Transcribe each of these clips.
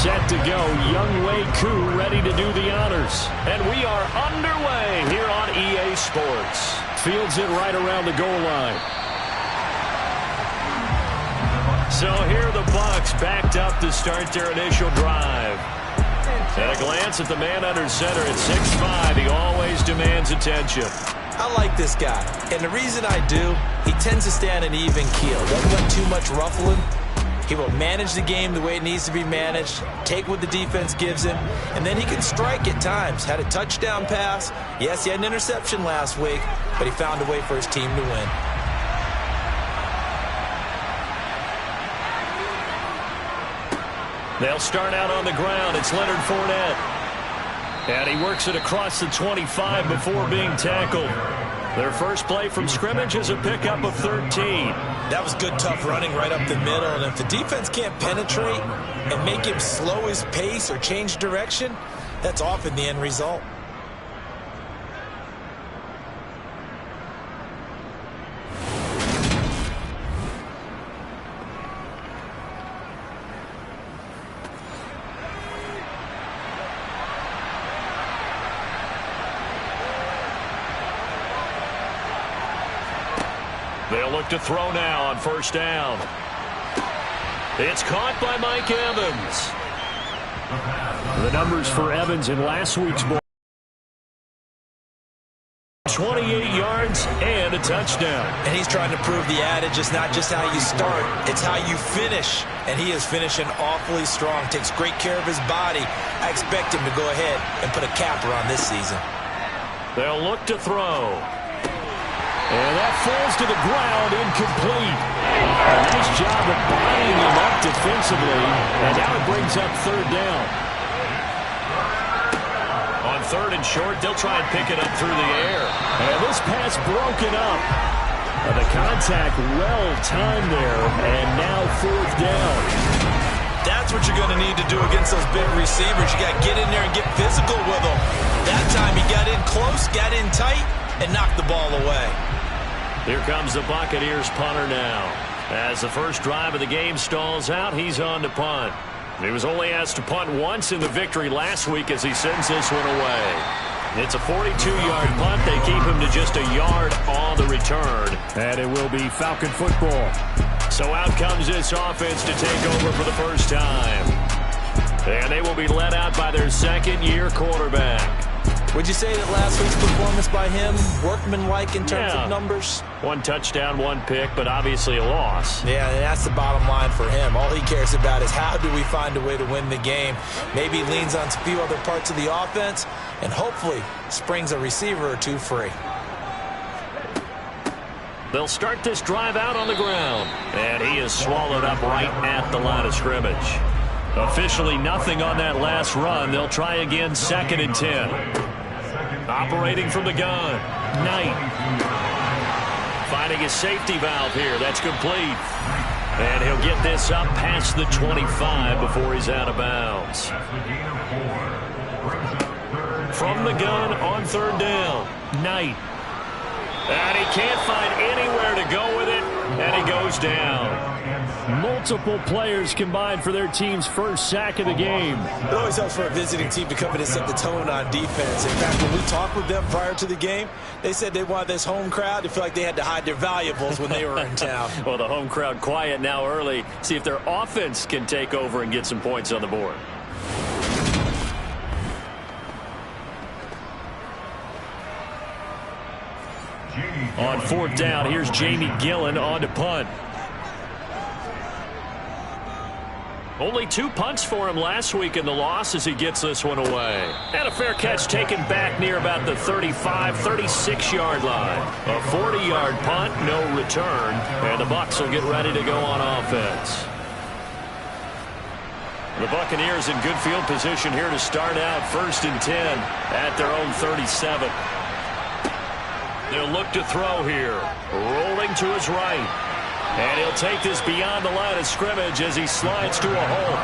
set to go. Young Wei Koo ready to do the honors. And we are underway here on EA Sports. Fields it right around the goal line. So here are the Bucs backed up to start their initial drive. At a glance at the man under center at 6'5", he always demands attention. I like this guy, and the reason I do, he tends to stay on an even keel. Doesn't let too much ruffling. He will manage the game the way it needs to be managed, take what the defense gives him, and then he can strike at times. Had a touchdown pass. Yes, he had an interception last week, but he found a way for his team to win. They'll start out on the ground. It's Leonard Fournette. And he works it across the 25 before being tackled. Their first play from scrimmage is a pickup of 13. That was good, tough running right up the middle. And if the defense can't penetrate and make him slow his pace or change direction, that's often the end result. They'll look to throw now on first down. It's caught by Mike Evans. The numbers for Evans in last week's ball: 28 yards and a touchdown. And he's trying to prove the adage is not just how you start, it's how you finish. And he is finishing awfully strong. Takes great care of his body. I expect him to go ahead and put a capper on this season. They'll look to throw. And that falls to the ground, incomplete. A nice job of bodying him up defensively. And now it brings up third down. On third and short, they'll try and pick it up through the air. And this pass broken up. The contact well timed there. And now fourth down. That's what you're going to need to do against those big receivers. You got to get in there and get physical with them. That time he got in close, got in tight, and knocked the ball away. Here comes the Buccaneers punter now. As the first drive of the game stalls out, he's on to punt. He was only asked to punt once in the victory last week as he sends this one away. It's a 42-yard punt. They keep him to just a yard on the return. And it will be Falcon football. So out comes this offense to take over for the first time. And they will be led out by their second-year quarterback. Would you say that last week's performance by him, workmanlike in terms of numbers? One touchdown, one pick, but obviously a loss. Yeah, and that's the bottom line for him. All he cares about is how do we find a way to win the game. Maybe he leans on a few other parts of the offense and hopefully springs a receiver or two free. They'll start this drive out on the ground. And he is swallowed up right at the line of scrimmage. Officially nothing on that last run. They'll try again, 2nd and 10. Operating from the gun, Knight. Finding his safety valve here. That's complete. And he'll get this up past the 25 before he's out of bounds. From the gun on third down, Knight. And he can't find anywhere to go with it, and he goes down. Multiple players combined for their team's first sack of the game. It always helps for a visiting team to come in and set the tone on defense. In fact, when we talked with them prior to the game, they said they wanted this home crowd to feel like they had to hide their valuables when they were in town. Well, the home crowd quiet now early. See if their offense can take over and get some points on the board. On fourth down, here's Jamie Gillen on to punt. Only 2 punts for him last week in the loss as he gets this one away. And a fair catch taken back near about the 35, 36-yard line. A 40-yard punt, no return. And the Bucs will get ready to go on offense. The Buccaneers in good field position here to start out 1st and 10 at their own 37. They'll look to throw here. Rolling to his right. And he'll take this beyond the line of scrimmage as he slides to a hole.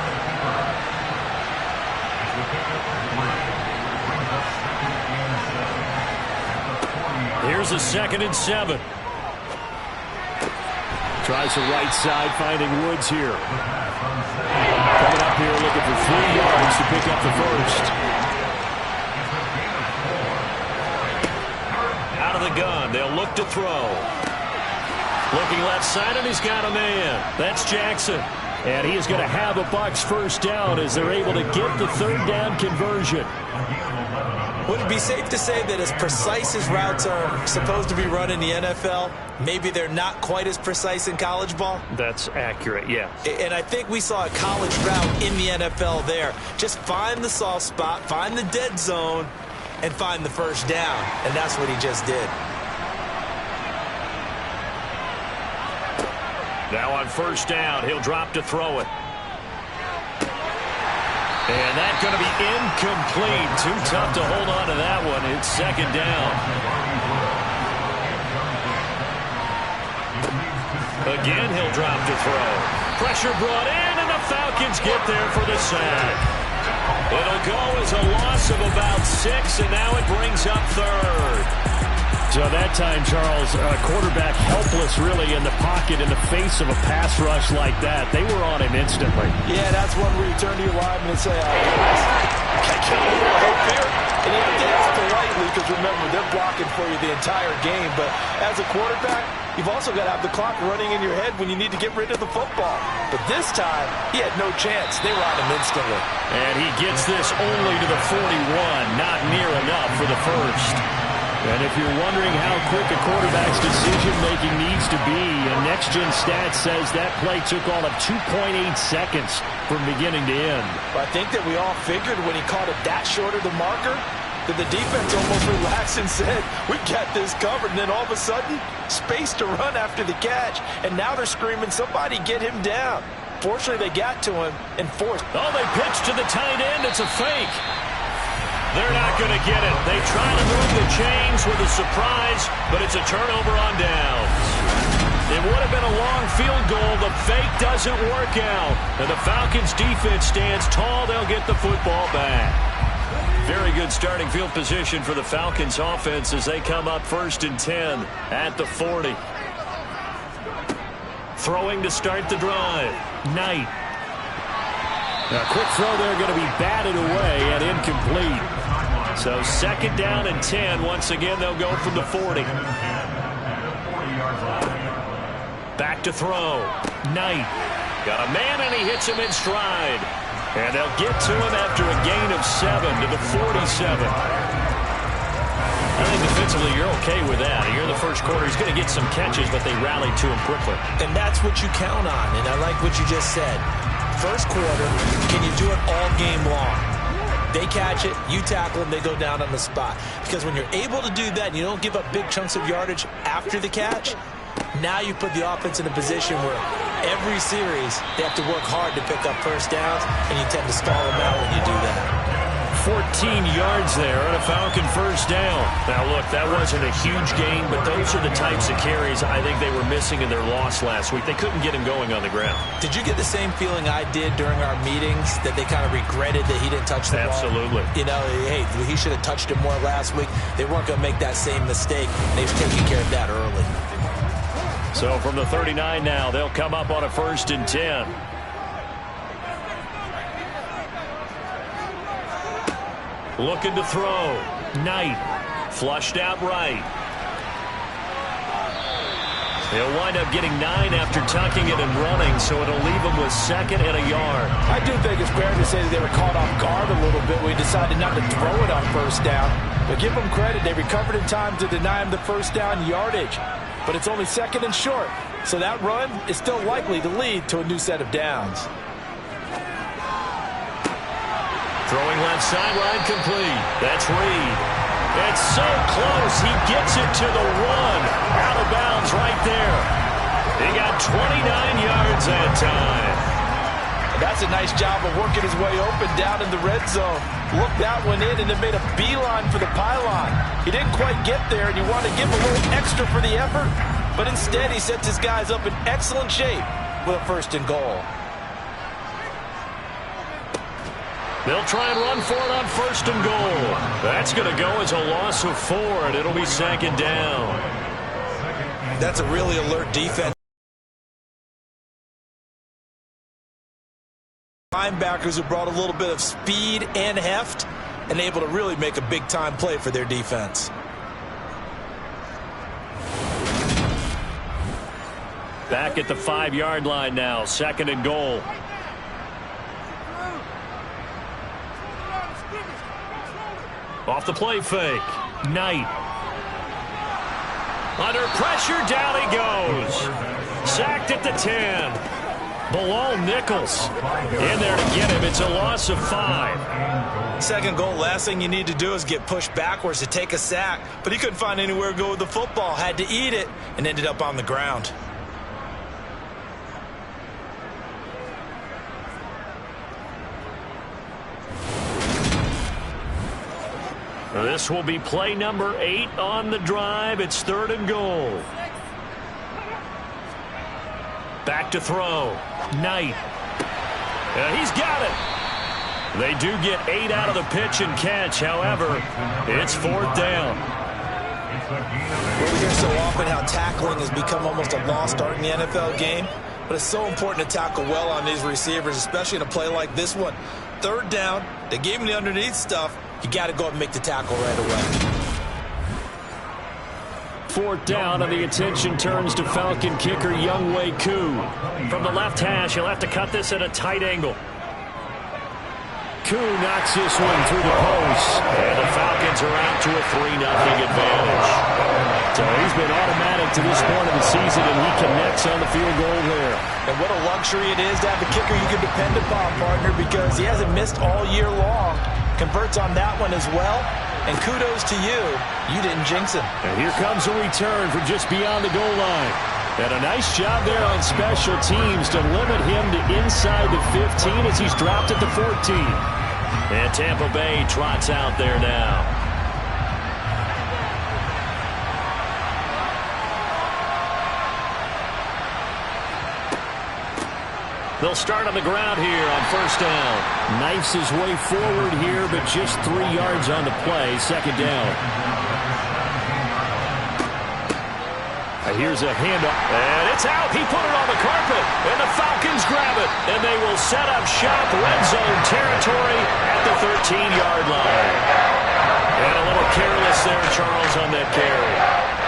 Here's a 2nd and 7. Tries the right side, finding Woods here. Coming up here looking for 3 yards to pick up the first. Out of the gun. They'll look to throw. Looking left side, and he's got a man. That's Jackson. And he is going to have a Bucs first down as they're able to get the 3rd down conversion. Would it be safe to say that as precise as routes are supposed to be run in the NFL, maybe they're not quite as precise in college ball? That's accurate, yeah. And I think we saw a college route in the NFL there. Just find the soft spot, find the dead zone, and find the first down. And that's what he just did. Now on first down, he'll drop to throw it. And that's going to be incomplete. Too tough to hold on to that one. It's 2nd down. Again, he'll drop to throw. Pressure brought in, and the Falcons get there for the sack. It'll go as a loss of about 6, and now it brings up 3rd. So that time, Charles, quarterback helpless really in the pocket in the face of a pass rush like that. They were on him instantly. Yeah, that's one where you turn to your lineman and say, catch a little hope here. And you have to ask politely because, remember, they're blocking for you the entire game. But as a quarterback, you've also got to have the clock running in your head when you need to get rid of the football. But this time, he had no chance. They were on him instantly. And he gets this only to the 41, not near enough for the first. And if you're wondering how quick a quarterback's decision-making needs to be, a next-gen stat says that play took all of 2.8 seconds from beginning to end. I think that we all figured when he caught it that short of the marker that the defense almost relaxed and said, we got this covered. And then all of a sudden, space to run after the catch. And now they're screaming, somebody get him down. Fortunately, they got to him and forced. Oh, they pitched to the tight end. It's a fake. They're not going to get it. They try to move the chains with a surprise, but it's a turnover on downs. It would have been a long field goal. The fake doesn't work out. And the Falcons defense stands tall. They'll get the football back. Very good starting field position for the Falcons offense as they come up 1st and 10 at the 40. Throwing to start the drive. Knight. A quick throw there going to be batted away and incomplete. So 2nd down and 10. Once again, they'll go from the 40. Back to throw. Knight. Got a man, and he hits him in stride. And they'll get to him after a gain of 7 to the 47. I think defensively you're okay with that. Here in the first quarter, he's going to get some catches, but they rallied to him quickly. And that's what you count on, and I like what you just said. First quarter, can you do it all game long? They catch it, you tackle them, they go down on the spot. Because when you're able to do that and you don't give up big chunks of yardage after the catch, now you put the offense in a position where every series they have to work hard to pick up first downs, and you tend to stall them out when you do that. 14 yards there and a Falcon first down. Now, look, that wasn't a huge gain, but those are the types of carries I think they were missing in their loss last week. They couldn't get him going on the ground. Did you get the same feeling I did during our meetings, that they kind of regretted that he didn't touch the ball? Absolutely. You know, hey, he should have touched it more last week. They weren't going to make that same mistake. They've taken care of that early. So from the 39 now, they'll come up on a 1st and 10. Looking to throw. Knight. Flushed out right. They'll wind up getting 9 after tucking it and running, so it'll leave them with 2nd and a yard. I do think it's fair to say that they were caught off guard a little bit. We decided not to throw it on first down. But give them credit. They recovered in time to deny him the first down yardage. But it's only 2nd and short. So that run is still likely to lead to a new set of downs. Throwing left sideline complete. That's Reed. It's so close. He gets it to the 1. Out of bounds right there. He got 29 yards that time. That's a nice job of working his way open down in the red zone. Looked that one in and then made a beeline for the pylon. He didn't quite get there, and you want to give a little extra for the effort. But instead, he sets his guys up in excellent shape with a 1st and goal. They'll try and run for it on 1st and goal. That's going to go as a loss of 4, and it'll be 2nd down. That's a really alert defense. linebackers who brought a little bit of speed and heft and able to really make a big-time play for their defense. Back at the 5-yard line now, 2nd and goal. Off the play fake. Knight. Under pressure, down he goes. Sacked at the 10. Below Nichols. In there to get him. It's a loss of 5. 2nd goal, last thing you need to do is get pushed backwards to take a sack. But he couldn't find anywhere to go with the football. Had to eat it and ended up on the ground. This will be play number 8 on the drive. It's 3rd and goal. Back to throw. Knight. He's got it. They do get 8 out of the pitch and catch. However, it's 4th down. Well, we hear so often how tackling has become almost a lost art in the NFL game. But it's so important to tackle well on these receivers, especially in a play like this one. 3rd down. They gave him the underneath stuff. You got to go up and make the tackle right away. 4th down, and the attention turns to Falcon kicker Younghoe Koo. From the left hash, he'll have to cut this at a tight angle. Koo knocks this one through the post, and the Falcons are out to a 3-0 advantage. So he's been automatic to this point of the season, and he connects on the field goal there. And what a luxury it is to have a kicker you can depend upon, partner, because he hasn't missed all year long. Converts on that one as well, and kudos to you. You didn't jinx him. And here comes a return from just beyond the goal line. And a nice job there on special teams to limit him to inside the 15 as he's dropped at the 14. And Tampa Bay trots out there now. They'll start on the ground here on 1st down. Knifes his way forward here, but just 3 yards on the play. 2nd down. Here's a handoff, and it's out. He put it on the carpet, and the Falcons grab it. And they will set up shop, red zone territory at the 13-yard line. And a little careless there, Charles, on that carry.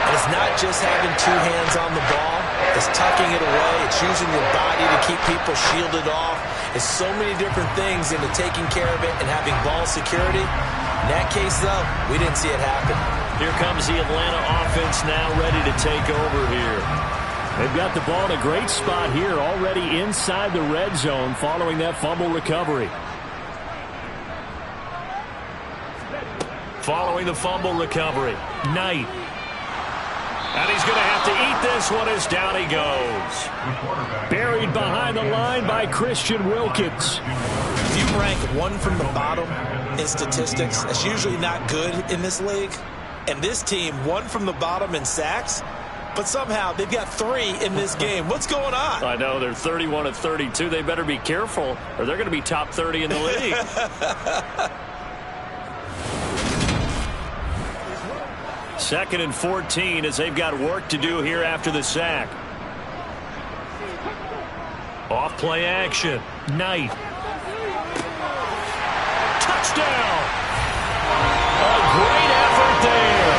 And it's not just having 2 hands on the ball. It's tucking it away. It's using your body to keep people shielded off. It's so many different things into taking care of it and having ball security. In that case, though, we didn't see it happen. Here comes the Atlanta offense now ready to take over here. They've got the ball in a great spot here, already inside the red zone following that fumble recovery. Following the fumble recovery, Knight. And he's going to have to eat this one as down he goes. Buried behind the line by Christian Wilkins. If you rank 1 from the bottom in statistics, that's usually not good in this league. And this team, 1 from the bottom in sacks, but somehow they've got 3 in this game. What's going on? I know, they're 31 of 32. They better be careful, or they're going to be top 30 in the league. 2nd and 14 as they've got work to do here after the sack. Off play action. Knight. Touchdown! A great effort there.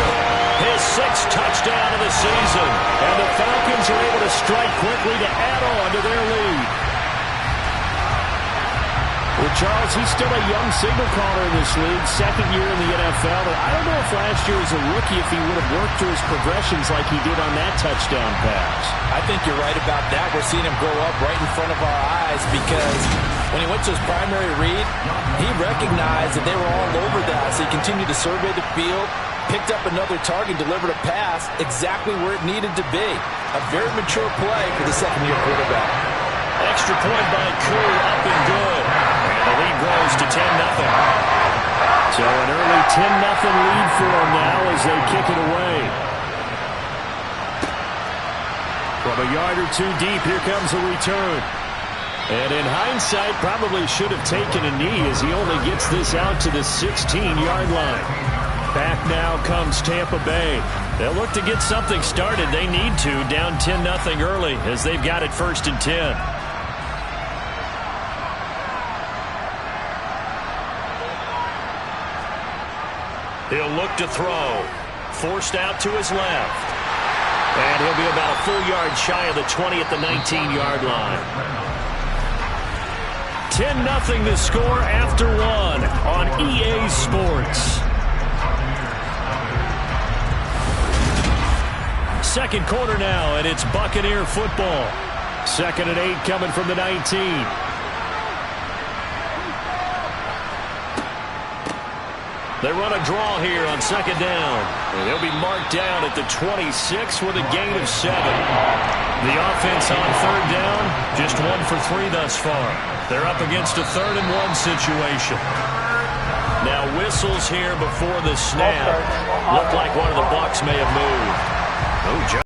His 6th touchdown of the season. And the Falcons are able to strike quickly to add on to their lead. Well, Charles, he's still a young signal caller in this league, 2nd year in the NFL. But I don't know if last year as a rookie if he would have worked through his progressions like he did on that touchdown pass. I think you're right about that. We're seeing him grow up right in front of our eyes because when he went to his primary read, he recognized that they were all over that. So he continued to survey the field, picked up another target, delivered a pass exactly where it needed to be. A very mature play for the 2nd-year quarterback. Extra point by Koo, up and good. And the lead grows to 10-0. So an early 10-0 lead for them now as they kick it away. From a yard or 2 deep, here comes the return. And in hindsight, probably should have taken a knee as he only gets this out to the 16-yard line. Back now comes Tampa Bay. They'll look to get something started. They need to, down 10-0 early as they've got it 1st and 10. He'll look to throw. Forced out to his left. And he'll be about a full yard shy of the 20 at the 19-yard line. 10-0 the score after one on EA Sports. Second quarter now, and it's Buccaneer football. 2nd and 8 coming from the 19. They run a draw here on 2nd down. And he'll be marked down at the 26 with a gain of 7. The offense on 3rd down, just 1 for 3 thus far. They're up against a 3rd and 1 situation. Now whistles here before the snap. Looked like one of the Bucs may have moved. Oh, Joe.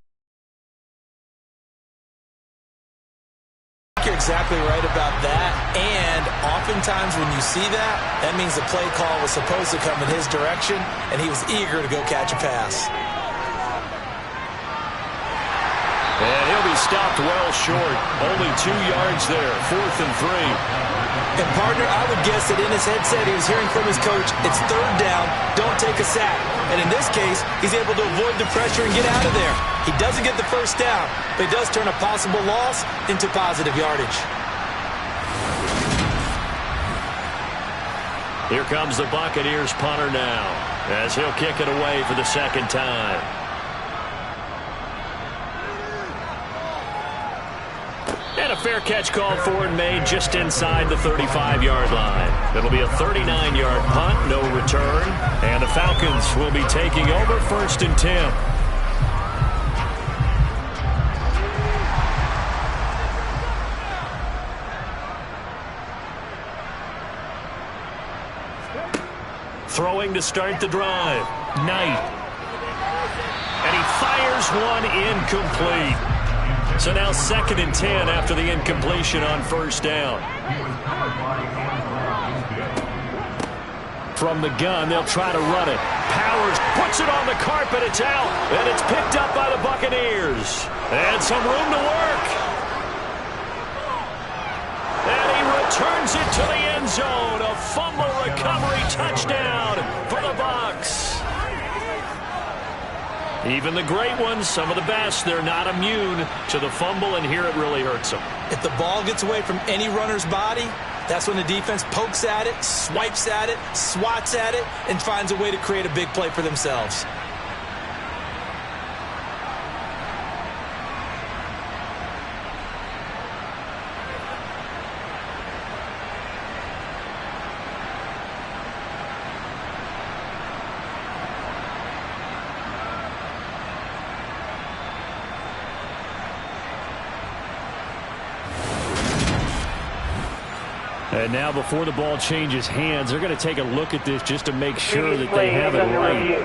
You're exactly right about that, and oftentimes when you see that, that means the play call was supposed to come in his direction, and he was eager to go catch a pass. And he'll be stopped well short. Only 2 yards there, 4th and 3. And, partner, I would guess that in his headset he was hearing from his coach, it's 3rd down, don't take a sack. And in this case, he's able to avoid the pressure and get out of there. He doesn't get the 1st down, but he does turn a possible loss into positive yardage. Here comes the Buccaneers punter now, as he'll kick it away for the 2nd time. And a fair catch called for and made just inside the 35-yard line. It'll be a 39-yard punt, no return. And the Falcons will be taking over 1st and 10. Throwing to start the drive. Knight. And he fires one incomplete. So now 2nd and 10 after the incompletion on 1st down. From the gun, they'll try to run it. Powers puts it on the carpet. It's out. And it's picked up by the Buccaneers. And some room to work. And he returns it to the end zone. A fumble recovery touchdown for the Bucs. Even the great ones, some of the best, they're not immune to the fumble, and here it really hurts them. If the ball gets away from any runner's body, that's when the defense pokes at it, swipes at it, swats at it, and finds a way to create a big play for themselves. And now before the ball changes hands, they're going to take a look at this just to make sure that they have it right.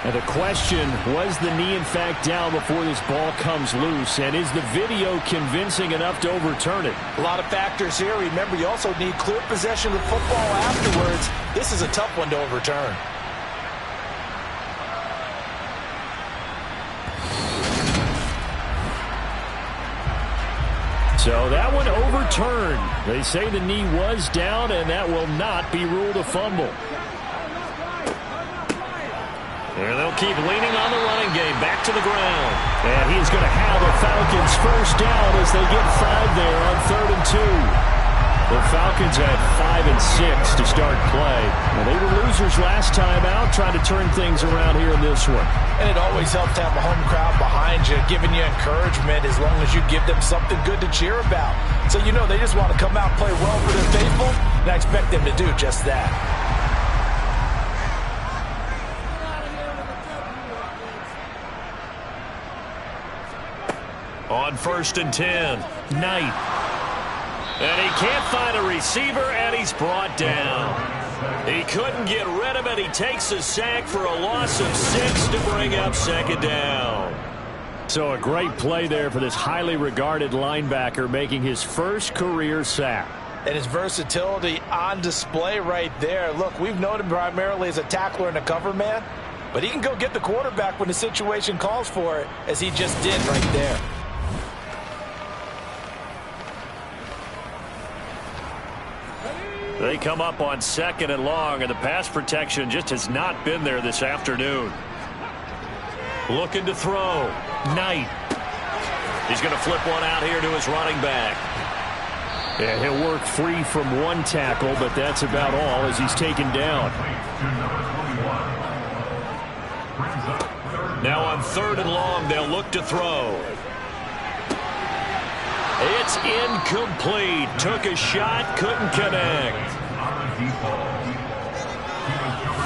And the question, was the knee in fact down before this ball comes loose? And is the video convincing enough to overturn it? A lot of factors here. Remember, you also need clear possession of the football afterwards. This is a tough one to overturn. So that one overturned. They say the knee was down, and that will not be ruled a fumble. And they'll keep leaning on the running game. Back to the ground. And he's going to have a Falcons 1st down as they get 5 there on 3rd and 2. The Falcons had 5 and 6 to start play. And they were losers last time out, trying to turn things around here in this one. And it always helps to have a home crowd behind you, giving you encouragement as long as you give them something good to cheer about. So you know they just want to come out and play well for their faithful, and I expect them to do just that. On 1st and 10, Knight. And he can't find a receiver, and he's brought down. He couldn't get rid of it. He takes a sack for a loss of 6 to bring up 2nd down. So a great play there for this highly regarded linebacker, making his first career sack. And his versatility on display right there. Look, we've known him primarily as a tackler and a cover man, but he can go get the quarterback when the situation calls for it, as he just did right there. They come up on 2nd and long, and the pass protection just has not been there this afternoon. Looking to throw. Knight. He's going to flip one out here to his running back. Yeah, he'll work free from one tackle, but that's about all as he's taken down. Now on 3rd and long, they'll look to throw. It's incomplete. Took a shot, couldn't connect.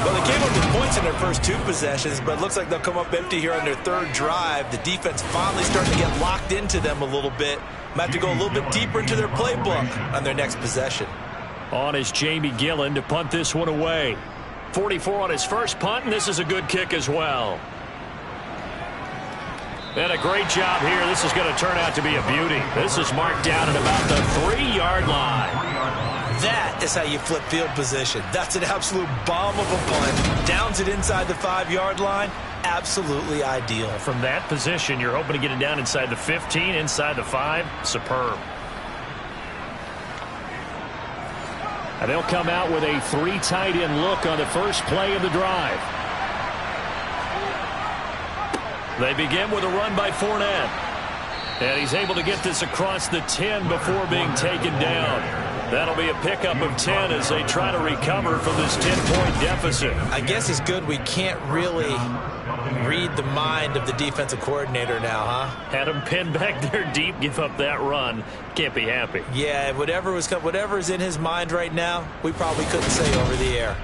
Well, they came up with points in their first 2 possessions, but it looks like they'll come up empty here on their 3rd drive. The defense finally starting to get locked into them a little bit. Might have to go a little bit deeper into their playbook on their next possession. On is Jamie Gillen to punt this one away. 44 on his first punt, and this is a good kick as well. And a great job here. This is going to turn out to be a beauty. This is marked down at about the 3-yard line. That is how you flip field position. That's an absolute bomb of a punt. Downs it inside the 5-yard line. Absolutely ideal. From that position, you're hoping to get it down inside the 15, inside the 5. Superb. And they'll come out with a 3 tight end look on the first play of the drive. They begin with a run by Fournette. And he's able to get this across the 10 before being taken down. That'll be a pickup of 10 as they try to recover from this 10-point deficit. I guess it's good we can't really read the mind of the defensive coordinator now, huh? Had him pinned back there deep, give up that run. Can't be happy. Yeah, whatever's in his mind right now, we probably couldn't say over the air.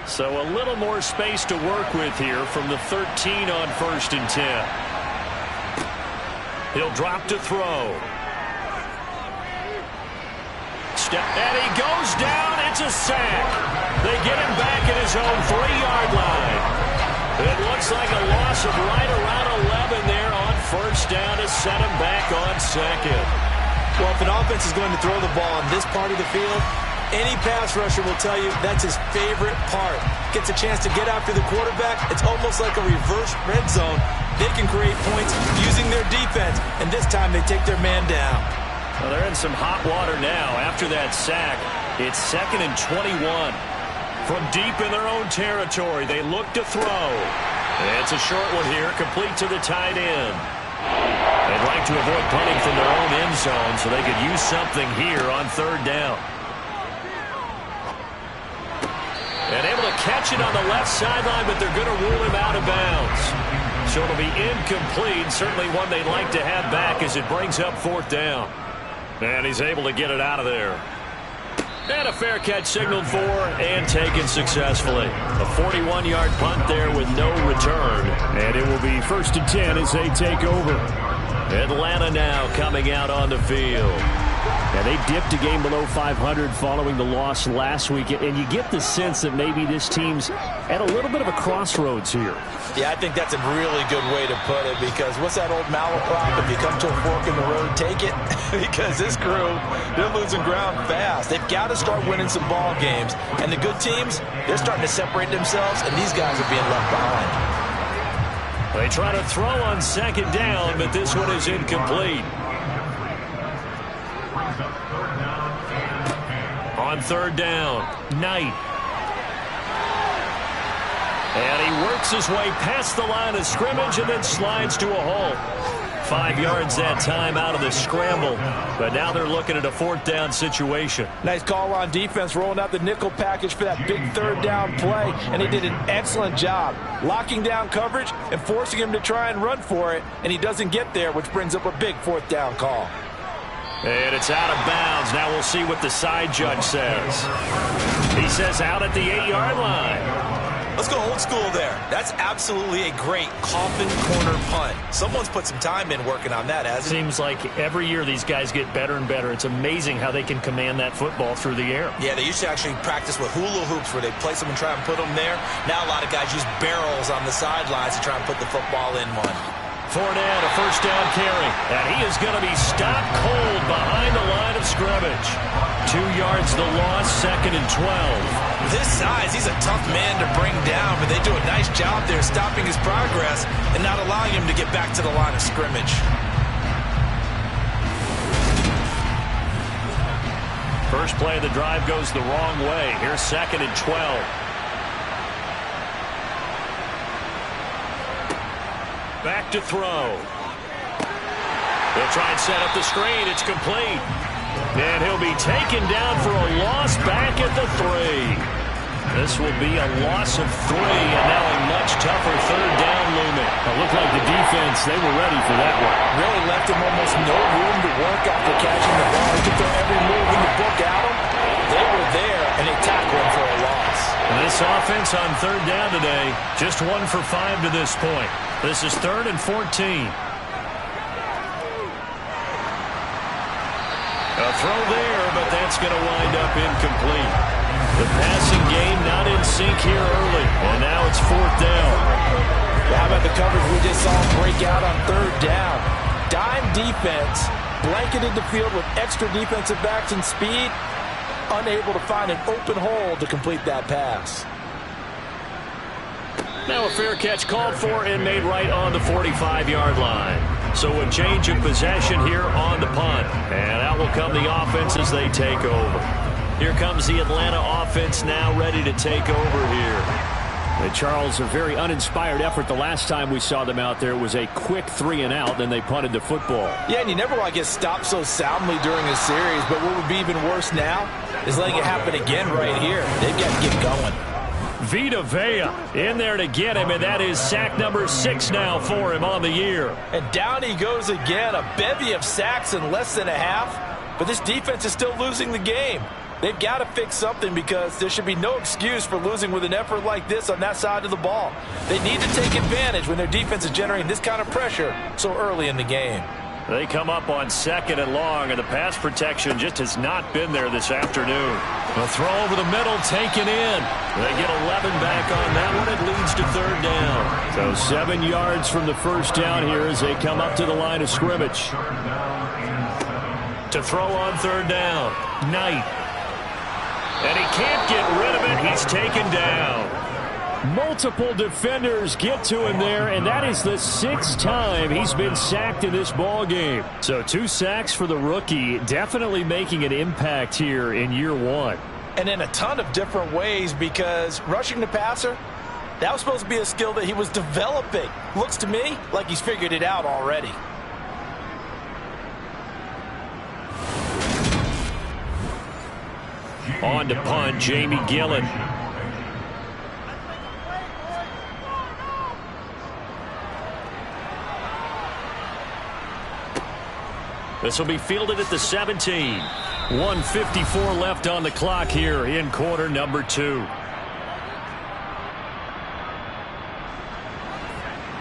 So a little more space to work with here from the 13 on 1st and 10. He'll drop to throw. And he goes down. It's a sack. They get him back at his own 3-yard line. It looks like a loss of right around 11 there on 1st down to set him back on 2nd. Well, if an offense is going to throw the ball on this part of the field, any pass rusher will tell you that's his favorite part. Gets a chance to get after the quarterback. It's almost like a reverse red zone. They can create points using their defense, and this time they take their man down. Well, they're in some hot water now after that sack. It's 2nd and 21. From deep in their own territory, they look to throw. It's a short one here, complete to the tight end. They'd like to avoid punting from their own end zone so they could use something here on 3rd down. And able to catch it on the left sideline, but they're going to rule him out of bounds. So it'll be incomplete, certainly one they'd like to have back as it brings up 4th down. And he's able to get it out of there. And a fair catch signaled for and taken successfully. A 41-yard punt there with no return. And it will be 1st and 10 as they take over. Atlanta now coming out on the field. Yeah, they dipped a game below 500 following the loss last week, and you get the sense that maybe this team's at a little bit of a crossroads here. Yeah, I think that's a really good way to put it, because what's that old malaprop? If you come to a fork in the road, take it. Because this crew, they're losing ground fast. They've got to start winning some ball games. And the good teams, they're starting to separate themselves, and these guys are being left behind. They try to throw on 2nd down, but this one is incomplete. On 3rd down, Knight. And he works his way past the line of scrimmage and then slides to a halt. 5 yards that time out of the scramble. But now they're looking at a 4th down situation. Nice call on defense, rolling out the nickel package for that big 3rd down play. And he did an excellent job locking down coverage and forcing him to try and run for it. And he doesn't get there, which brings up a big 4th down call. And it's out of bounds. Now we'll see what the side judge says. He says out at the 8-yard line. Let's go old school there. That's absolutely a great coffin corner punt. Someone's put some time in working on that, hasn't it? Seems like every year these guys get better and better. It's amazing how they can command that football through the air. Yeah, they used to actually practice with hula hoops where they place them and try and put them there. Now a lot of guys use barrels on the sidelines to try and put the football in one. Fournette, a 1st down carry. And he is going to be stopped cold behind the line of scrimmage. 2 yards the loss, 2nd and 12. This size, he's a tough man to bring down, but they do a nice job there stopping his progress and not allowing him to get back to the line of scrimmage. First play of the drive goes the wrong way. Here's 2nd and 12. Back to throw. He'll try and set up the screen. It's complete. And he'll be taken down for a loss back at the 3. This will be a loss of 3, and now a much tougher 3rd down looming. It looked like the defense, they were ready for that one. Really left him almost no room to work after catching the ball. He could throw every move in the book at him. They were there, and they tackled him for a loss. And this offense on 3rd down today, just 1 for 5 to this point. This is 3rd and 14. A throw there, but that's going to wind up incomplete. The passing game not in sync here early, and now it's 4th down. How about the coverage we just saw break out on 3rd down? Dime defense, blanketed the field with extra defensive backs and speed, unable to find an open hole to complete that pass. Now a fair catch called for and made right on the 45-yard line. So a change of possession here on the punt. And out will come the offense as they take over. Here comes the Atlanta offense now ready to take over here. Charles, a very uninspired effort the last time we saw them out there. It was a quick 3 and out, then they punted the football. Yeah, and you never want to get stopped so soundly during a series, but what would be even worse now is letting it happen again right here. They've got to get going. Vita Vea in there to get him, and that is sack number 6 now for him on the year. And down he goes again, a bevy of sacks in less than a half, but this defense is still losing the game. They've got to fix something because there should be no excuse for losing with an effort like this on that side of the ball. They need to take advantage when their defense is generating this kind of pressure so early in the game. They come up on 2nd and long, and the pass protection just has not been there this afternoon. A throw over the middle taken in. They get 11 back on that one. It leads to 3rd down. So 7 yards from the first down here as they come up to the line of scrimmage. To throw on 3rd down, Knight. And he can't get rid of it. He's taken down. Multiple defenders get to him there, and that is the 6th time he's been sacked in this ball game. So 2 sacks for the rookie, definitely making an impact here in year 1. And in a ton of different ways, because rushing the passer, that was supposed to be a skill that he was developing. Looks to me like he's figured it out already. On to punt, Jamie Gillen. This will be fielded at the 17. 1:54 left on the clock here in quarter number 2.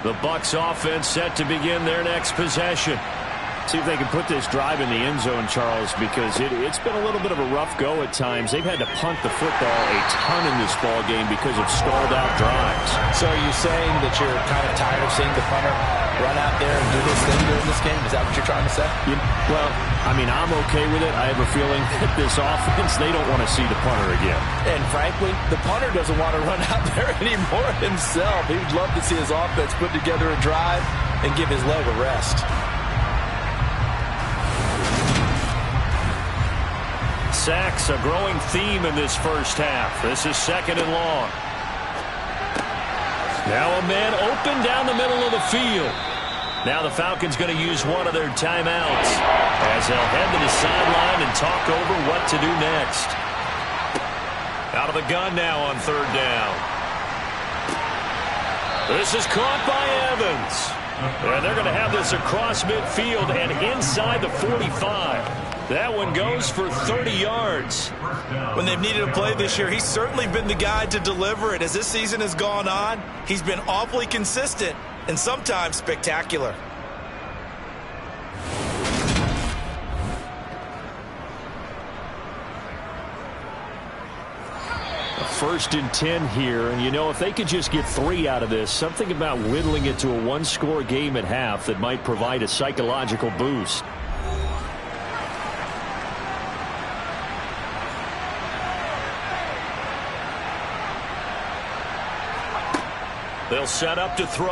The Bucs offense set to begin their next possession. See if they can put this drive in the end zone, Charles, because it's been a little bit of a rough go at times. They've had to punt the football a ton in this ball game because of stalled out drives. So are you saying that you're kind of tired of seeing the punter run out there and do this thing during this game? Is that what you're trying to say? Well, I mean, I'm okay with it. I have a feeling that this offense, they don't want to see the punter again. And frankly, the punter doesn't want to run out there anymore himself. He would love to see his offense put together a drive and give his leg a rest. Sacks, a growing theme in this first half. This is 2nd and long. Now a man open down the middle of the field. Now the Falcons going to use one of their timeouts as they'll head to the sideline and talk over what to do next. Out of the gun now on 3rd down. This is caught by Evans. And they're going to have this across midfield and inside the 45. That one goes for 30 yards. When they've needed a play this year, he's certainly been the guy to deliver it. As this season has gone on, he's been awfully consistent and sometimes spectacular. First and 10 here, and you know, if they could just get 3 out of this, something about whittling it to a one-score game at half that might provide a psychological boost. They'll set up to throw.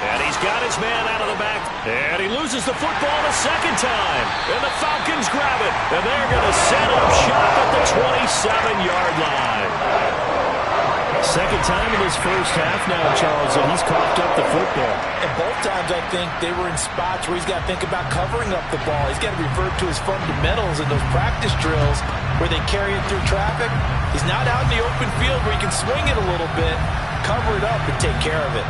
And he's got his man out of the back. And he loses the football a second time. And the Falcons grab it. And they're going to set up shop at the 27-yard line. Second time in his first half now, Charles, and he's coughed up the football. And both times, I think, they were in spots where he's got to think about covering up the ball. He's got to revert to his fundamentals in those practice drills where they carry it through traffic. He's not out in the open field where he can swing it a little bit, cover it up, and take care of it.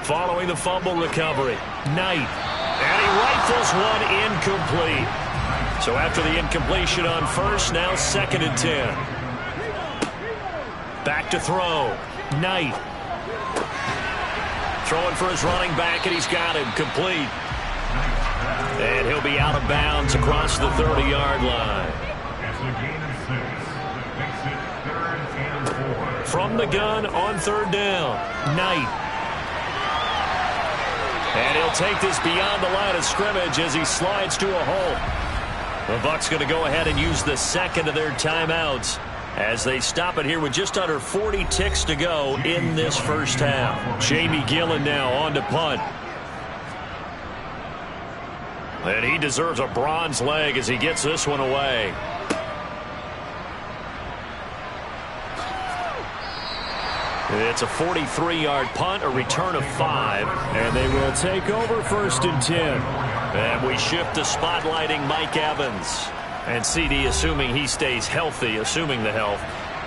Following the fumble recovery, Knight. And he rifles one incomplete. So after the incompletion on first, now 2nd and 10. Back to throw. Knight. Throwing for his running back, and he's got him complete. And he'll be out of bounds across the 30-yard line. From the gun on 3rd down, Knight. And he'll take this beyond the line of scrimmage as he slides to a hole. The Bucs going to go ahead and use the second of their timeouts as they stop it here with just under 40 ticks to go in this first half. Jamie Gillen now on to punt. And he deserves a bronze leg as he gets this one away. It's a 43-yard punt, a return of 5. And they will take over 1st and 10. And we shift to spotlighting Mike Evans. And CD, assuming he stays healthy, assuming the health,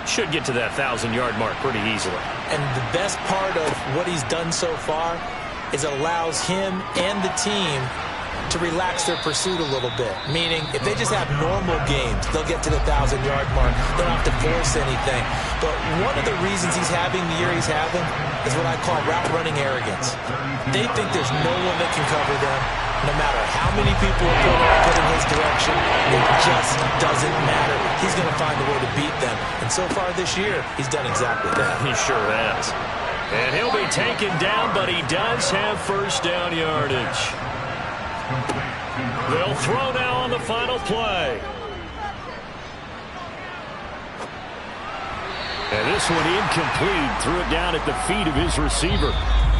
should get to that 1,000-yard mark pretty easily. And the best part of what he's done so far is it allows him and the team to relax their pursuit a little bit. Meaning, if they just have normal games, they'll get to the 1,000-yard mark. They don't have to force anything. But one of the reasons he's having the year he's having is what I call route running arrogance. They think there's no one that can cover them. No matter how many people are put in his direction, it just doesn't matter. He's going to find a way to beat them. And so far this year, he's done exactly that. He sure has. And he'll be taken down, but he does have 1st down yardage. They'll throw now on the final play. And this one incomplete. Threw it down at the feet of his receiver.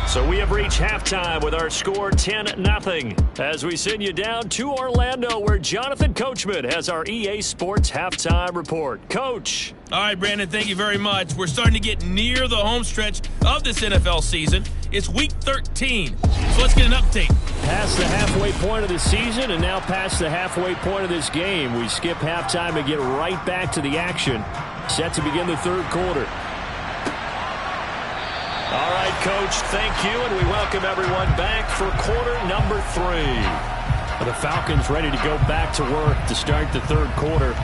So we have reached halftime with our score 10-0 as we send you down to Orlando where Jonathan Coachman has our EA Sports halftime report. Coach. All right, Brandon, thank you very much. We're starting to get near the home stretch of this NFL season. It's week 13, so let's get an update. Past the halfway point of the season and now past the halfway point of this game. We skip halftime and get right back to the action. Set to begin the 3rd quarter. All right, Coach, thank you, and we welcome everyone back for quarter number 3. The Falcons ready to go back to work to start the 3rd quarter.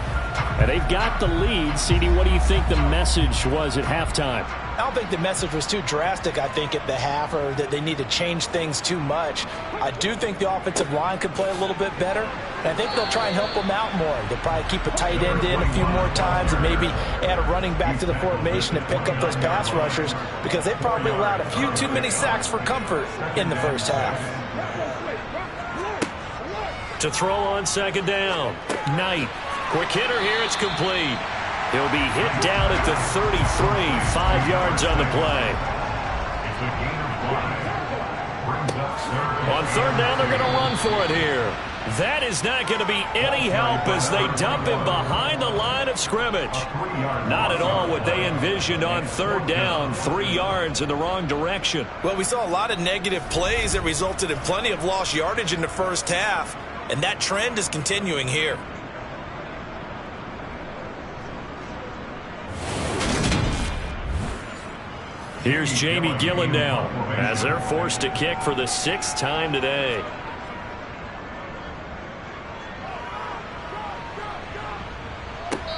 And they've got the lead. CD, what do you think the message was at halftime? I don't think the message was too drastic, I think, at the half, or that they need to change things too much. I do think the offensive line could play a little bit better, and I think they'll try and help them out more. They'll probably keep a tight end in a few more times and maybe add a running back to the formation and pick up those pass rushers because they probably allowed a few too many sacks for comfort in the first half. To throw on 2nd down, Knight. Quick hitter here, it's complete. He'll be hit down at the 33, 5 yards on the play. On 3rd down, they're going to run for it here. That is not going to be any help as they dump him behind the line of scrimmage. Not at all what they envisioned on 3rd down, 3 yards in the wrong direction. Well, we saw a lot of negative plays that resulted in plenty of lost yardage in the first half, and that trend is continuing here. Here's Jamie Gillen now as they're forced to kick for the 6th time today.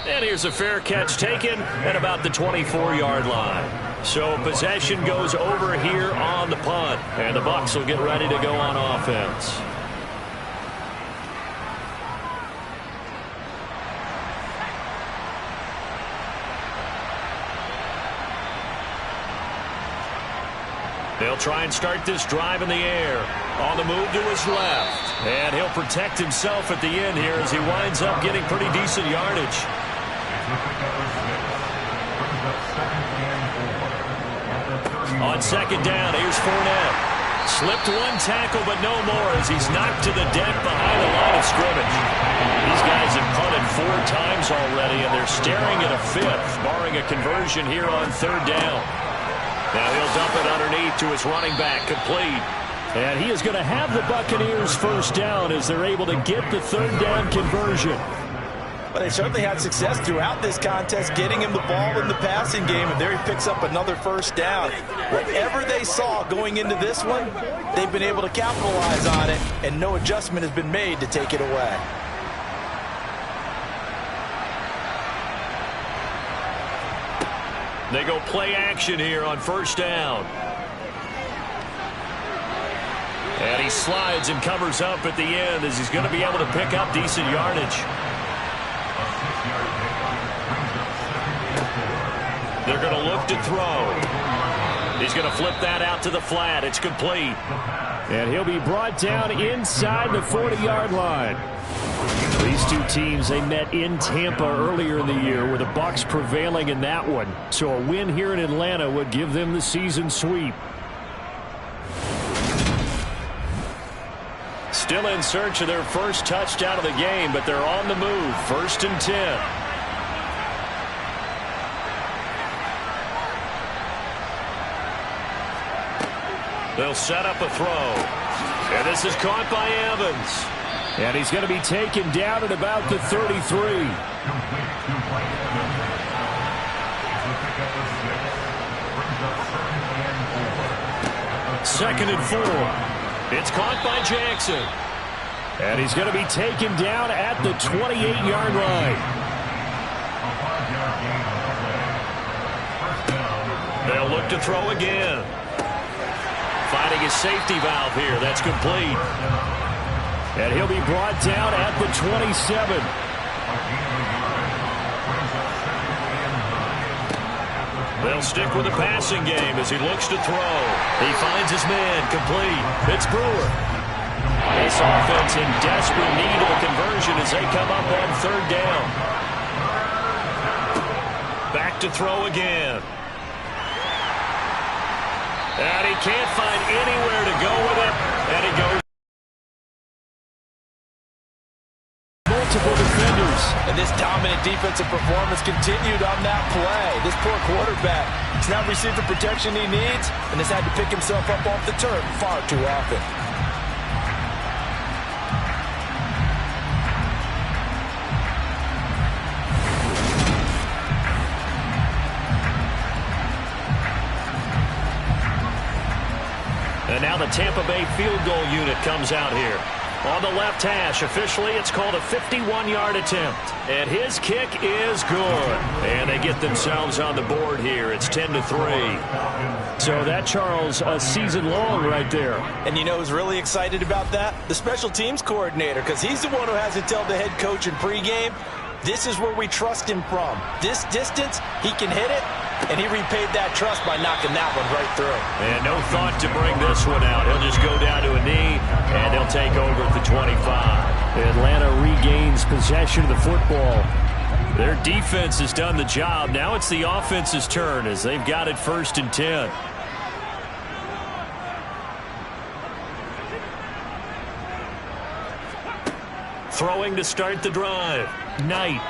And here's a fair catch taken at about the 24-yard line. So possession goes over here on the punt, and the Bucs will get ready to go on offense. They'll try and start this drive in the air. On the move to his left. And he'll protect himself at the end here as he winds up getting pretty decent yardage. On second down, here's Fournette. Slipped one tackle, but no more as he's knocked to the deck behind the line of scrimmage. These guys have punted 4 times already, and they're staring at a 5th, barring a conversion here on third down. Now he'll dump it underneath to his running back, complete. And he is going to have the Buccaneers first down as they're able to get the third down conversion. Well, they certainly had success throughout this contest getting him the ball in the passing game, and there he picks up another first down. Whatever they saw going into this one, they've been able to capitalize on it, and no adjustment has been made to take it away. They go play action here on first down. And he slides and covers up at the end as he's going to be able to pick up decent yardage. They're going to look to throw. He's going to flip that out to the flat. It's complete. And he'll be brought down inside the 40-yard line. These two teams, they met in Tampa earlier in the year with the Bucs prevailing in that one. So a win here in Atlanta would give them the season sweep. Still in search of their first touchdown of the game, but they're on the move. 1st and 10. They'll set up a throw. And this is caught by Evans. And he's going to be taken down at about the 33. 2nd and 4. It's caught by Jackson. And he's going to be taken down at the 28-yard line. They'll look to throw again. Finding his safety valve here. That's complete. And he'll be brought down at the 27. They'll stick with the passing game as he looks to throw. He finds his man, complete. It's Brewer. This offense in desperate need of a conversion as they come up on third down. Back to throw again. And he can't find anywhere to go with it. And he goes. Multiple defenders. And this dominant defensive performance continued on that play. This poor quarterback has not received the protection he needs and has had to pick himself up off the turf far too often. And now the Tampa Bay field goal unit comes out here. On the left hash, officially, it's called a 51-yard attempt. And his kick is good. And they get themselves on the board here. It's 10-3. So that, Charles, a season long right there. And you know who's really excited about that? The special teams coordinator, because he's the one who has to tell the head coach in pregame, this is where we trust him from. This distance, he can hit it. And he repaid that trust by knocking that one right through. And no thought to bring this one out. He'll just go down to a knee, and they'll take over at the 25. Atlanta regains possession of the football. Their defense has done the job. Now it's the offense's turn as they've got it 1st and 10. Throwing to start the drive. Knight.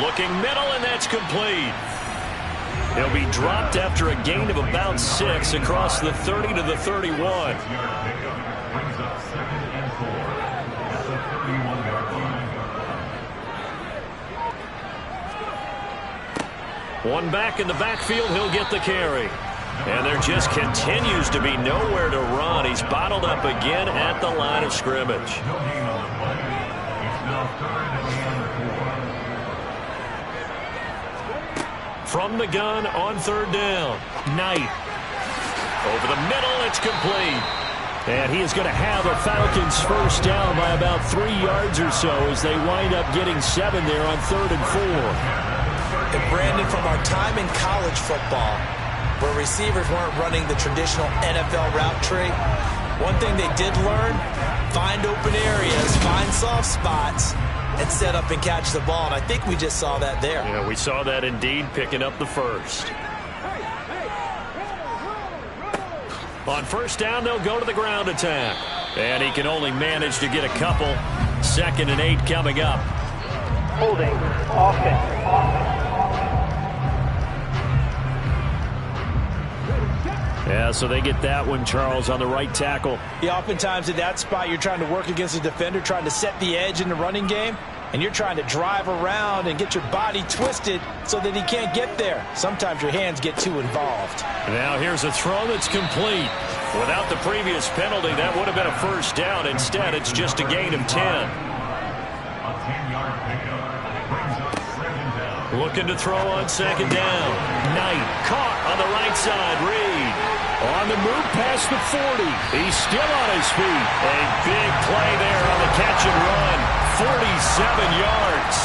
Looking middle, and that's complete. He'll be dropped after a gain of about 6 across the 30 to the 31. One back in the backfield, he'll get the carry. And there just continues to be nowhere to run. He's bottled up again at the line of scrimmage. From the gun on third down. Knight. Over the middle, it's complete. And he is going to have a Falcons first down by about 3 yards or so as they wind up getting 7 there on 3rd and 4. And Brandon, from our time in college football, where receivers weren't running the traditional NFL route tree, one thing they did learn, find open areas, find soft spots, and set up and catch the ball. And I think we just saw that there. Yeah, we saw that indeed, picking up the first. On first down, they'll go to the ground attack. And he can only manage to get a couple. 2nd and 8 coming up. Holding. Offense. Yeah, so they get that one, Charles, on the right tackle. Yeah, oftentimes in that spot, you're trying to work against a defender, trying to set the edge in the running game, and you're trying to drive around and get your body twisted so that he can't get there. Sometimes your hands get too involved. Now here's a throw that's complete. Without the previous penalty, that would have been a first down. Instead, it's just a gain of 10. Looking to throw on 2nd down. Knight caught on the right side. Reed on the move past the 40. He's still on his feet. A big play there on the catch and run. 47 yards.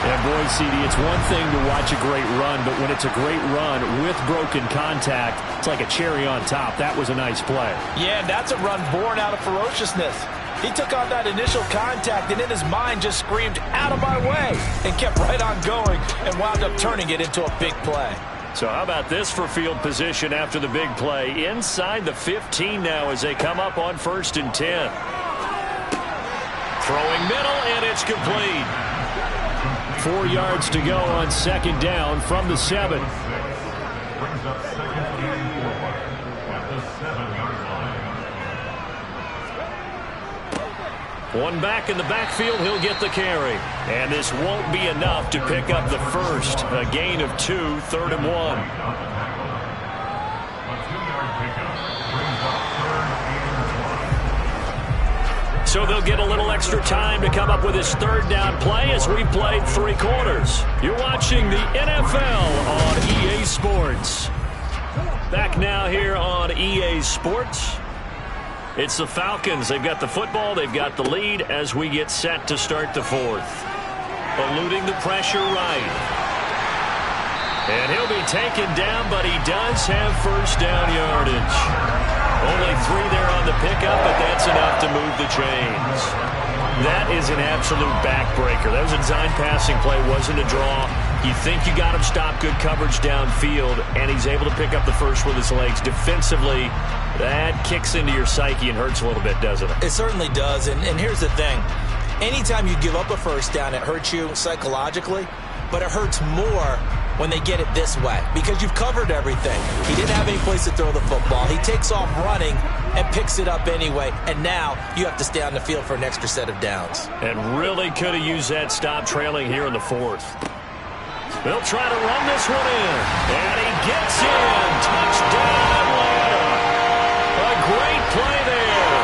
And boy, CD, it's one thing to watch a great run, but when it's a great run with broken contact, it's like a cherry on top. That was a nice play. Yeah, that's a run born out of ferociousness. He took on that initial contact and in his mind just screamed, "Out of my way," and kept right on going and wound up turning it into a big play. So how about this for field position after the big play? Inside the 15 now as they come up on 1st and 10. Throwing middle, and it's complete. 4 yards to go on 2nd down from the 7. Brings up 2nd and 4 at the 7-yard line. One back in the backfield, he'll get the carry. And this won't be enough to pick up the first. A gain of 2, 3rd and 1. A 2-yard pickup brings up 3rd and 1. So they'll get a little extra time to come up with his 3rd down play as we played 3 quarters. You're watching the NFL on EA Sports. Back now here on EA Sports. It's the Falcons. They've got the football. They've got the lead as we get set to start the 4th. Eluding the pressure right. And he'll be taken down, but he does have first down yardage. Only 3 there on the pickup, but that's enough to move the chains. That is an absolute backbreaker. That was a design passing play, wasn't a draw. You think you got him stopped, good coverage downfield, and he's able to pick up the first with his legs. Defensively, that kicks into your psyche and hurts a little bit, doesn't it? It certainly does, and here's the thing. Anytime you give up a first down, it hurts you psychologically, but it hurts more when they get it this way because you've covered everything. He didn't have any place to throw the football. He takes off running and picks it up anyway, and now you have to stay on the field for an extra set of downs. And really could have used that stop trailing here in the 4th. They'll try to run this one in, and he gets in. Touchdown, Atlanta. A great play there.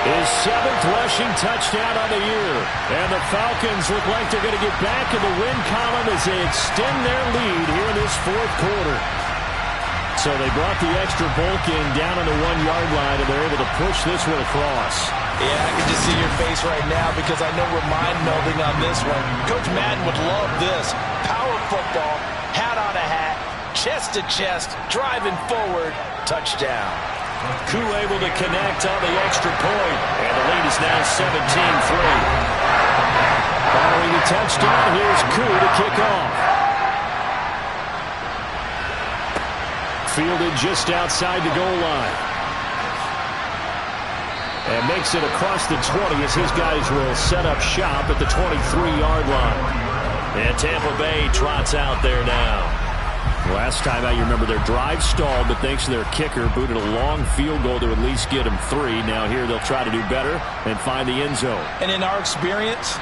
His 7th rushing touchdown on the year. And the Falcons look like they're going to get back in the win column as they extend their lead here in this 4th quarter. So they brought the extra bulk in down on the 1-yard line, and they're able to push this one across. Yeah, I can just see your face right now because I know we're mind melding on this one. Coach Madden would love this. Power football, hat on a hat, chest to chest, driving forward, touchdown. Koo able to connect on the extra point, and the lead is now 17-3. Following the touchdown, here's Koo to kick off. Fielded just outside the goal line. And makes it across the 20 as his guys will set up shop at the 23-yard line. And Tampa Bay trots out there now. Last time out, you remember their drive stalled, but thanks to their kicker, booted a long field goal to at least get them 3. Now here they'll try to do better and find the end zone. And in our experience,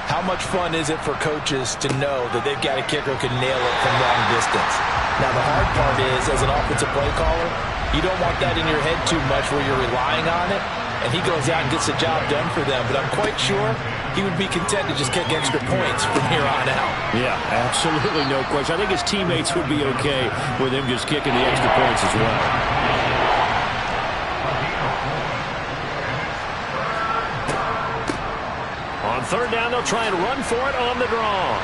how much fun is it for coaches to know that they've got a kicker who can nail it from long distance? Now the hard part is, as an offensive play caller, you don't want that in your head too much where you're relying on it, and he goes out and gets the job done for them. But I'm quite sure he would be content to just kick extra points from here on out. Yeah, absolutely no question. I think his teammates would be okay with him just kicking the extra points as well. On 3rd down, they'll try and run for it on the draw.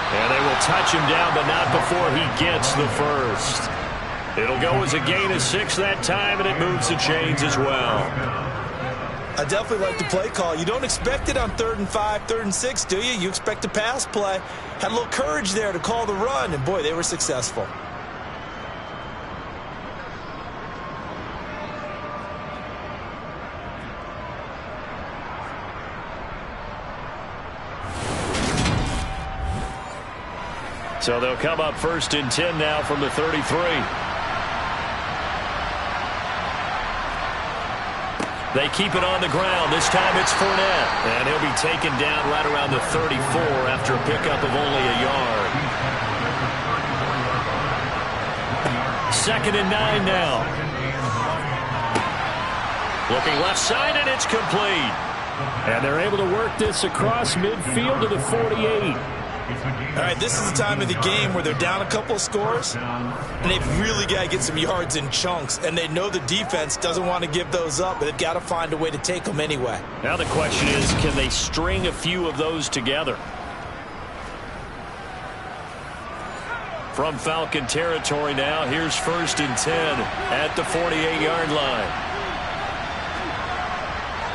And they will touch him down, but not before he gets the first. It'll go as a gain of 6 that time, and it moves the chains as well. I definitely like the play call. You don't expect it on 3rd and 5, 3rd and 6, do you? You expect a pass play. Had a little courage there to call the run, and boy, they were successful. So they'll come up 1st and 10 now from the 33. They keep it on the ground. This time it's Fournette. And he'll be taken down right around the 34 after a pickup of only a yard. 2nd and 9 now. Looking left side, and it's complete. And they're able to work this across midfield to the 48. All right, this is the time of the game where they're down a couple of scores, and they've really got to get some yards in chunks, and they know the defense doesn't want to give those up, but they've got to find a way to take them anyway. Now the question is, can they string a few of those together? From Falcon territory now, here's 1st and 10 at the 48-yard line.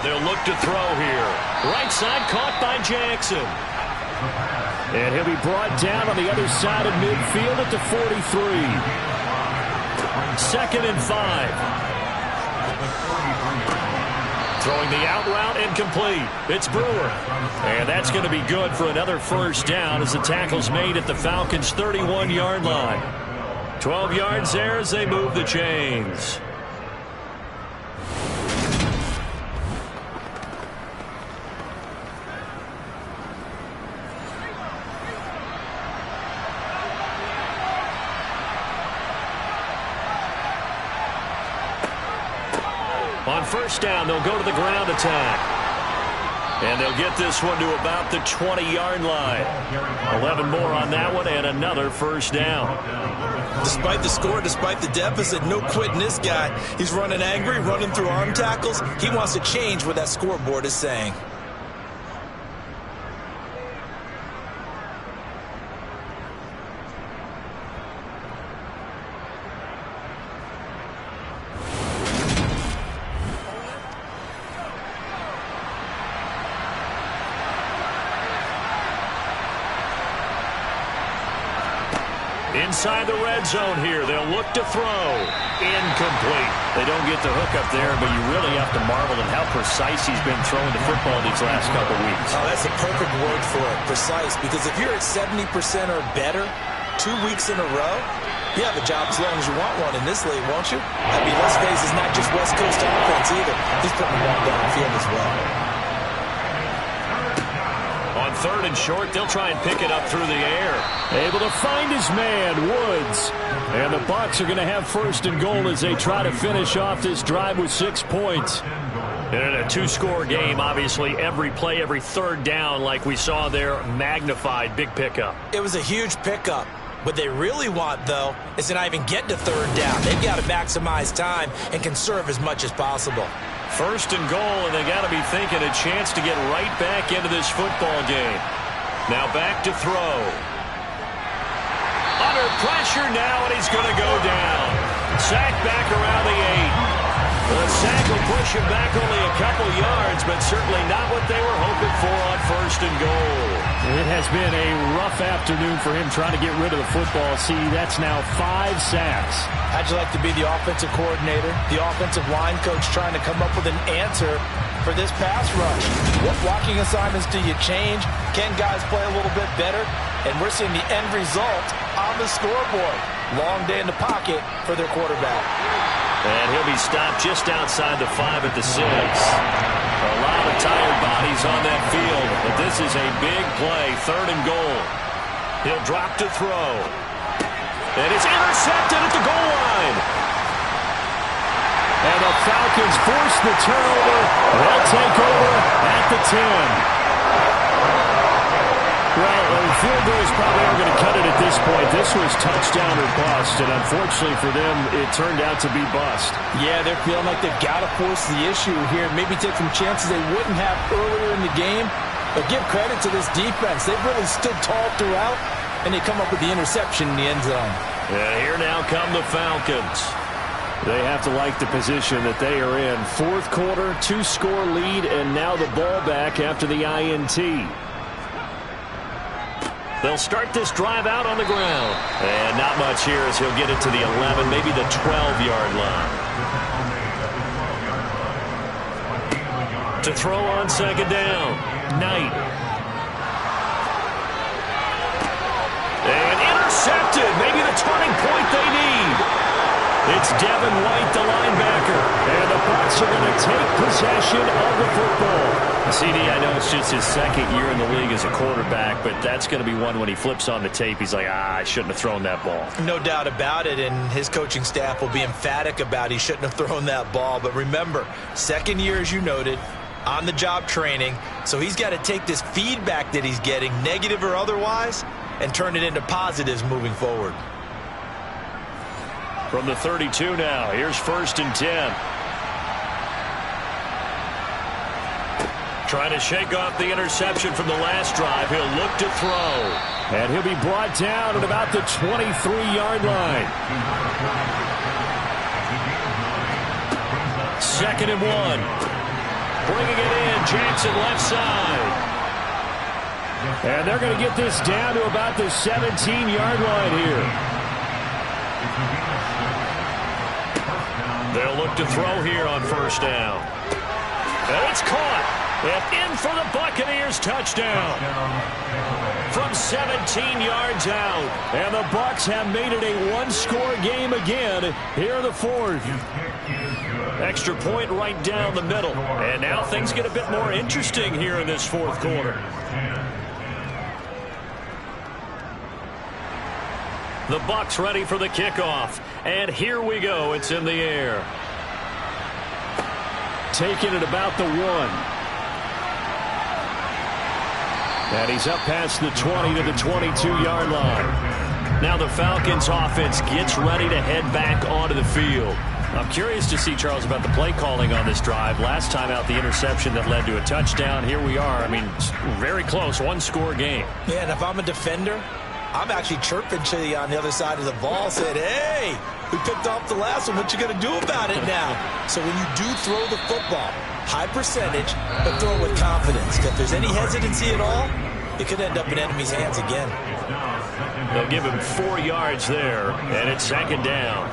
They'll look to throw here. Right side caught by Jackson. And he'll be brought down on the other side of midfield at the 43. 2nd and 5. Throwing the out route incomplete. It's Brewer. And that's going to be good for another 1st down as the tackle's made at the Falcons' 31-yard line. 12 yards there as they move the chains. On 1st down, they'll go to the ground attack. And they'll get this one to about the 20-yard line. 11 more on that one and another 1st down. Despite the score, despite the deficit, no quitting this guy. He's running angry, running through arm tackles. He wants to change what that scoreboard is saying. Inside the red zone here. They'll look to throw. Incomplete. They don't get the hook up there, but you really have to marvel at how precise he's been throwing the football these last couple weeks. Oh, that's a perfect word for it, precise, because if you're at 70% or better 2 weeks in a row, you have a job as long as you want one in this league, won't you? I mean, let's face it, it's not just West Coast offense either. He's putting the ball downfield as well. On 3rd and short, they'll try and pick it up through the air. Able to find his man, Woods. And the Bucs are going to have 1st and goal as they try to finish off this drive with 6 points. And in a 2-score game, obviously, every play, every 3rd down, like we saw there, magnified. Big pickup. It was a huge pickup. What they really want, though, is to not even get to 3rd down. They've got to maximize time and conserve as much as possible. 1st and goal, and they got to be thinking a chance to get right back into this football game. Now back to throw. Under pressure now, and he's going to go down. Sacked back around the 8. The sack will push him back only a couple yards, but certainly not what they were hoping for on 1st and goal. It has been a rough afternoon for him trying to get rid of the football. See, that's now 5 sacks. How'd you like to be the offensive coordinator, the offensive line coach trying to come up with an answer for this pass rush? What blocking assignments do you change? Can guys play a little bit better? And we're seeing the end result on the scoreboard. Long day in the pocket for their quarterback. And he'll be stopped just outside the 5 at the 6. A lot of tired bodies on that field, but this is a big play, 3rd and goal. He'll drop to throw. And it's intercepted at the goal line. And the Falcons force the turnover. They'll take over at the 10. Well, field goal is probably not going to cut it at this point. This was touchdown or bust, and unfortunately for them, it turned out to be bust. Yeah, they're feeling like they've got to force the issue here. Maybe take some chances they wouldn't have earlier in the game. But give credit to this defense. They've really stood tall throughout, and they come up with the interception in the end zone. And here now come the Falcons. They have to like the position that they are in. Fourth quarter, 2-score lead, and now the ball back after the INT. They'll start this drive out on the ground. And not much here as he'll get it to the 11, maybe the 12-yard line. To throw on second down, Knight. And intercepted, maybe the turning point they need. It's Devin White, the linebacker, and the Bucs are going to take possession of the football. CD, I know it's just his second year in the league as a quarterback, but that's going to be one when he flips on the tape, he's like, I shouldn't have thrown that ball. No doubt about it, and his coaching staff will be emphatic about he shouldn't have thrown that ball. But remember, second year, as you noted, on-the-job training, so he's got to take this feedback that he's getting, negative or otherwise, and turn it into positives moving forward. From the 32 now, here's 1st and 10. Trying to shake off the interception from the last drive. He'll look to throw. And he'll be brought down at about the 23-yard line. 2nd and 1. Bringing it in, Jackson left side. And they're going to get this down to about the 17-yard line here. They'll look to throw here on 1st down. And it's caught. And in for the Buccaneers touchdown. From 17 yards out. And the Bucs have made it a one-score game again here in the 4th. Extra point right down the middle. And now things get a bit more interesting here in this 4th quarter. The Bucs ready for the kickoff. And here we go. It's in the air. Taking it about the 1. And he's up past the 20 to the 22-yard line. Now the Falcons offense gets ready to head back onto the field. I'm curious to see, Charles, about the play calling on this drive. Last time out, the interception that led to a touchdown. Here we are. I mean, very close, one-score game. Yeah, and if I'm a defender, I'm actually chirping to you on the other side of the ball, saying, hey, we picked off the last one. What you going to do about it now? So when you do throw the football, high percentage, but throw it with confidence. If there's any hesitancy at all, it could end up in enemy's hands again. They'll give him 4 yards there, and it's 2nd down.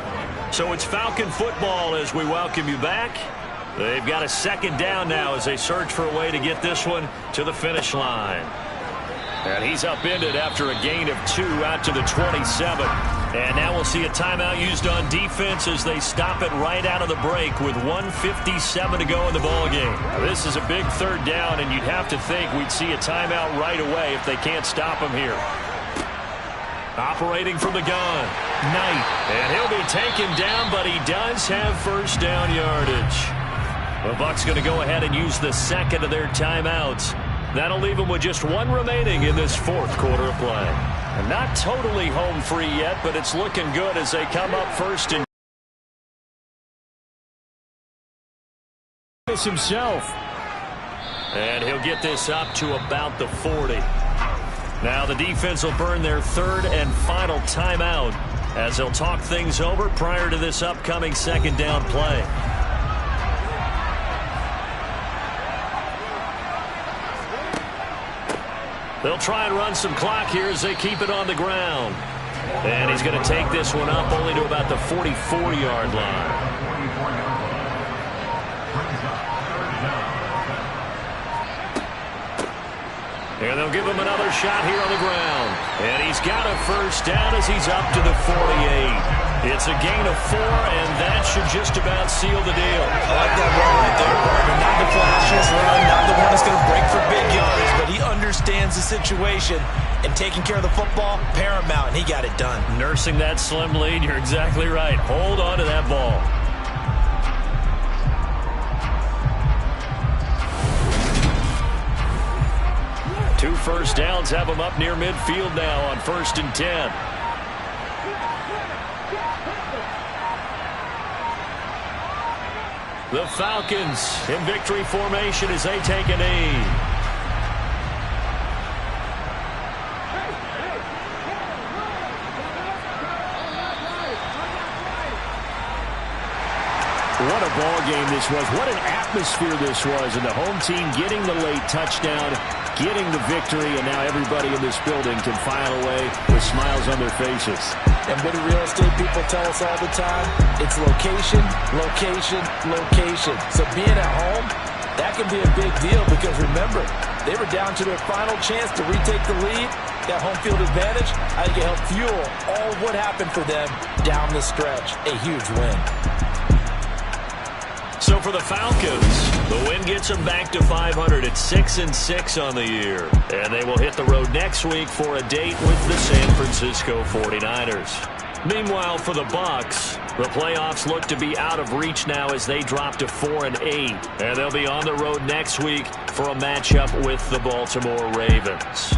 So it's Falcon football as we welcome you back. They've got a 2nd down now as they search for a way to get this one to the finish line. And he's upended after a gain of 2 out to the 27. And now we'll see a timeout used on defense as they stop it right out of the break with 1:57 to go in the ballgame. This is a big 3rd down, and you'd have to think we'd see a timeout right away if they can't stop him here. Operating from the gun, Knight. And he'll be taken down, but he does have 1st down yardage. The Bucs going to go ahead and use the 2nd of their timeouts. That'll leave them with just 1 remaining in this 4th quarter of play. And not totally home free yet, but it's looking good as they come up 1st and himself. And he'll get this up to about the 40. Now the defense will burn their 3rd and final timeout as they'll talk things over prior to this upcoming 2nd down play. They'll try and run some clock here as they keep it on the ground. And he's going to take this one up only to about the 44-yard line. And they'll give him another shot here on the ground. And he's got a 1st down as he's up to the 48. It's a gain of 4, and that should just about seal the deal. I like that run right there, partner. Not the flashiest run, not the one that's going to break for big yards, but he understands the situation, and taking care of the football, paramount, and he got it done. Nursing that slim lead, you're exactly right. Hold on to that ball. Two 1st downs have them up near midfield now on 1st and 10. The Falcons in victory formation as they take a knee. what a ball game this was. What an atmosphere this was. And the home team getting the late touchdown, getting the victory, and now everybody in this building can file away with smiles on their faces. And what do real estate people tell us all the time? It's location, location, location. So being at home, that can be a big deal because remember, they were down to their final chance to retake the lead. That home field advantage, I think it helped fuel all of what happened for them down the stretch. A huge win. So for the Falcons, the win gets them back to 500 at 6-6 on the year. And they will hit the road next week for a date with the San Francisco 49ers. Meanwhile, for the Bucs, the playoffs look to be out of reach now as they drop to 4-8. And they'll be on the road next week for a matchup with the Baltimore Ravens.